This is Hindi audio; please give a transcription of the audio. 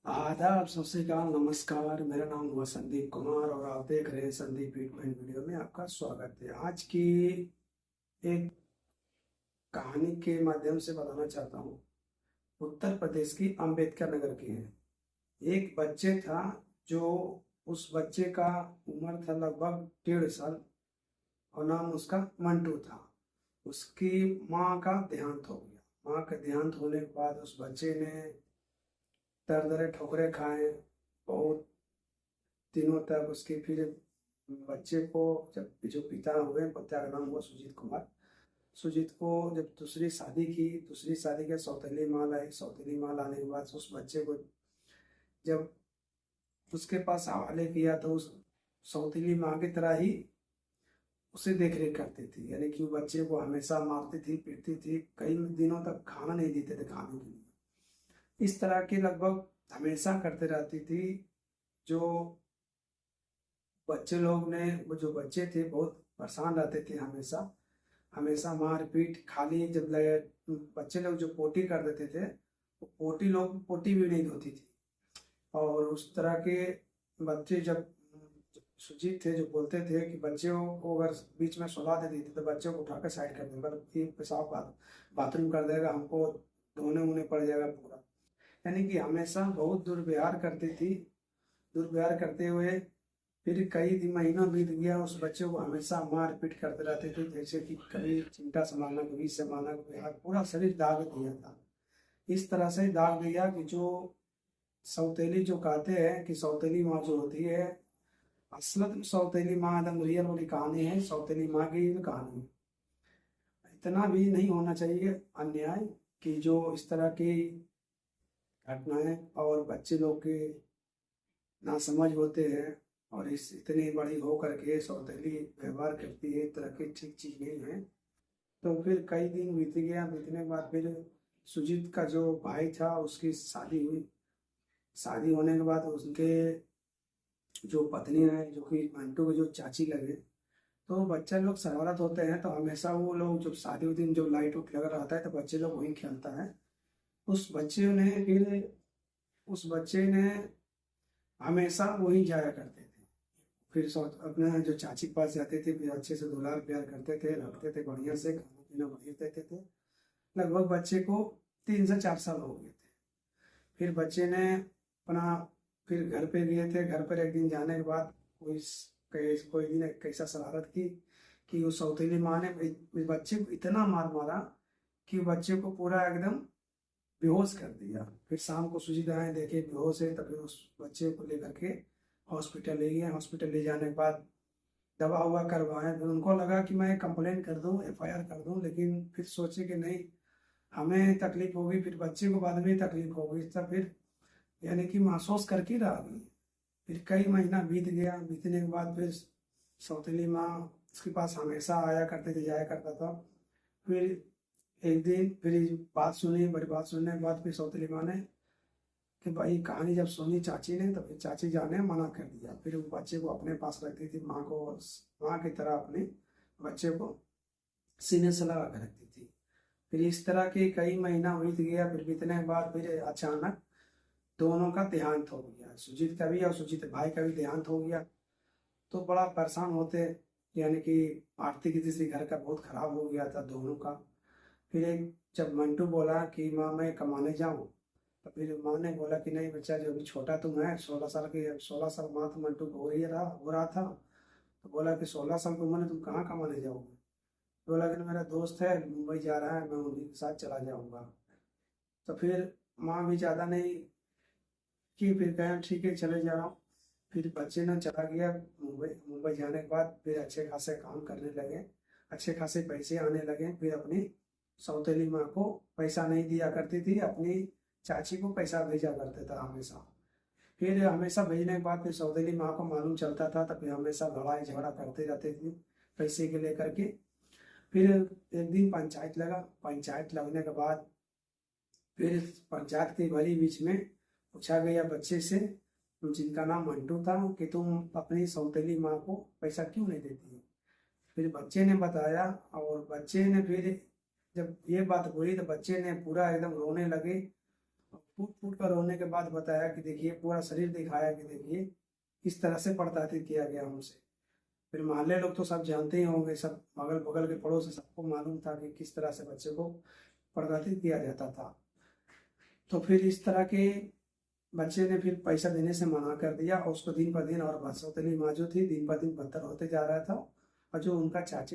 आदाब, सत श्री अकाल, नमस्कार। मेरा नाम हुआ संदीप कुमार और आप देख रहे हैं संदीप ट्रीटमेंट वीडियो में आपका स्वागत है। आज की एक कहानी के माध्यम से बताना चाहता हूँ। उत्तर प्रदेश की अंबेडकर नगर की है। एक बच्चे था जो उस बच्चे का उम्र था लगभग 1.5 साल और नाम उसका मंटू था। उसकी माँ का देहांत हो गया। माँ का देहांत होने के बाद उस बच्चे ने दर दरे ठोकरे खाए बहुत दिनों तक। उसके फिर बच्चे को जब जो पिता हुए, पिता का नाम हुआ सुजीत कुमार। सुजीत को जब दूसरी शादी की, दूसरी शादी के सौतेली माँ लाई। सौतेली माँ लाने के बाद उस बच्चे को जब उसके पास हवाले किया तो उस सौतेली माँ की तरह ही उसे देख रेख करती थी। यानी कि वो बच्चे को हमेशा मारती थी, पीटती थी, कई दिनों तक खाना नहीं देते थे खाने के लिए। इस तरह की लगभग हमेशा करते रहती थी। जो बच्चे लोग ने, वो जो बच्चे थे बहुत परेशान रहते थे हमेशा। हमेशा मार पीट, खाली जब लगे बच्चे लोग जो पोटी कर देते थे, वो पोटी भी नहीं होती थी। और उस तरह के बच्चे जब सुजीत थे जो बोलते थे कि बच्चों को अगर बीच में सुला देती थी तो बच्चों को उठाकर साइड कर देगा, ये पेशाब बाथरूम कर देगा, हमको धोने उन्हें पड़ जाएगा पूरा। यानी कि हमेशा बहुत दुर्व्यवहार करती थी। दुर्व्यवहार करते हुए फिर कई दिन महीनों बीत गया। उस बच्चे को हमेशा मार पीट करते रहते थे, जैसे कि कभी चिमटा से मारना, कभी से मारना, कभी हाथ, पूरा शरीर दाग दिया था। इस तरह से दाग दिया कि जो सौतेली, जो कहते हैं कि सौतेली माँ जो होती है, असलत में सौतेली माँ एकदम रियल वाली कहानी है। सौतेली माँ की कहानी है। इतना भी नहीं होना चाहिए अन्याय कि जो इस तरह की घटनाएं और बच्चे लोग के नासमझ होते हैं और इस इतनी बड़ी हो करके सौतेली व्यवहार करती है, तरह की ठीक चीज नहीं है। तो फिर कई दिन बीत गया। बीतने के बाद फिर सुजीत का जो भाई था उसकी शादी हुई। शादी होने के बाद उनके जो पत्नी है, जो कि मंटू के जो चाची लगे, तो बच्चे लोग शरारत होते हैं तो हमेशा वो लोग जब शादी दिन जो लाइट उठ लगा रहता है तो बच्चे लोग वहीं खेलता है। उस बच्चे ने फिर उस बच्चे ने हमेशा वहीं जाया करते थे। फिर अपने जो चाची के पास जाते थे, फिर अच्छे से दुलार प्यार करते थे, रखते थे, बढ़िया से खाना पीना बढ़िया देते थे। लगभग बच्चे को 3 से 4 साल हो गए थे। फिर बच्चे ने अपना फिर घर पे गए थे। घर पर एक दिन जाने के बाद कोई दिन एक कैसा शरारत की कि उस सौतेली माँ ने इस बच्चे को इतना मार मारा कि बच्चे को पूरा एकदम बेहोश कर दिया। फिर शाम को सुजीत आए, देखे बेहोश है, तो फिर उस बच्चे को लेकर के हॉस्पिटल ले गए। हॉस्पिटल ले जाने के बाद दवा हुआ करवाए। फिर उनको लगा कि मैं कंप्लेन कर दूं, एफआईआर कर दूं, लेकिन फिर सोचे कि नहीं, हमें तकलीफ होगी, फिर बच्चे को बाद में तकलीफ होगी, तब फिर यानी कि महसूस करके रह गई। फिर कई महीना बीत गया। बीतने के बाद फिर सौतेली माँ उसके पास हमेशा आया करते थे, जाया करता था। फिर एक दिन फिर बात सुनी, बड़ी बात सुनने के बाद फिर सौतेली माँ ने कि भाई कहानी जब सुनी चाची ने, तो फिर चाची जान ने मना कर दिया। फिर वो बच्चे को अपने पास रखती थी, माँ को माँ की तरह अपने बच्चे को सीने से लगा कर रखती थी। फिर इस तरह के कई महीना बीत गया। फिर बीतने के बाद फिर अचानक दोनों का देहांत हो गया, सुजीत का भी और सुजीत भाई का भी देहांत हो गया। तो बड़ा परेशान होते, यानी कि आर्थिक स्थिति से घर का बहुत खराब हो गया था दोनों का। फिर एक जब मंटू बोला कि माँ मैं कमाने जाऊँ, तो फिर माँ ने बोला कि नहीं बच्चा, जो अभी छोटा तुम है, 16 साल की, 16 साल माँ तो मंटू को हो रहा था। तो बोला कि 16 साल की उम्र में तुम कहाँ कमाने जाओगे। बोला कि मेरा दोस्त है मुंबई जा रहा है, मैं उन्हीं के साथ चला जाऊँगा। तो फिर माँ भी ज़्यादा नहीं कि, फिर कहें ठीक है चले जाओ। फिर बच्चे ने चला गया मुंबई। मुंबई जाने के बाद फिर अच्छे खासे काम करने लगे, अच्छे खासे पैसे आने लगे। फिर अपनी सौतेली माँ को पैसा नहीं दिया करती थी, अपनी चाची को पैसा भेजा करते था हमेशा। फिर हमेशा भेजने के बाद फिर सौतेली माँ को मालूम चलता था, तो फिर हमेशा लड़ाई झगड़ा करते रहते थे पैसे के लेकर के। फिर एक दिन पंचायत लगा। पंचायत लगने के बाद फिर पंचायत के भरी बीच में पूछा गया बच्चे से, जिनका नाम मंटू था, कि तुम अपनी सौतेली माँ को पैसा क्यों नहीं देती है। फिर बच्चे ने बताया और बच्चे ने फिर जब ये बात बोली तो बच्चे ने पूरा एकदम रोने लगे। फूट फूट कर रोने के बाद बताया कि देखिए, पूरा शरीर दिखाया कि देखिए इस तरह से प्रताड़ित किया गया हमसे। फिर मोहल्ले लोग तो सब जानते ही होंगे, सब अगल बगल के पड़ोस से सबको मालूम था कि किस तरह से बच्चे को प्रताड़ित किया जाता था। तो फिर इस तरह के बच्चे ने फिर पैसा देने से मना कर दिया, और उसको दिन पर दिन, और बदसौतनी माँ जो थी दिन पर दिन बदतर होते जा रहा था। और जो उनका चाची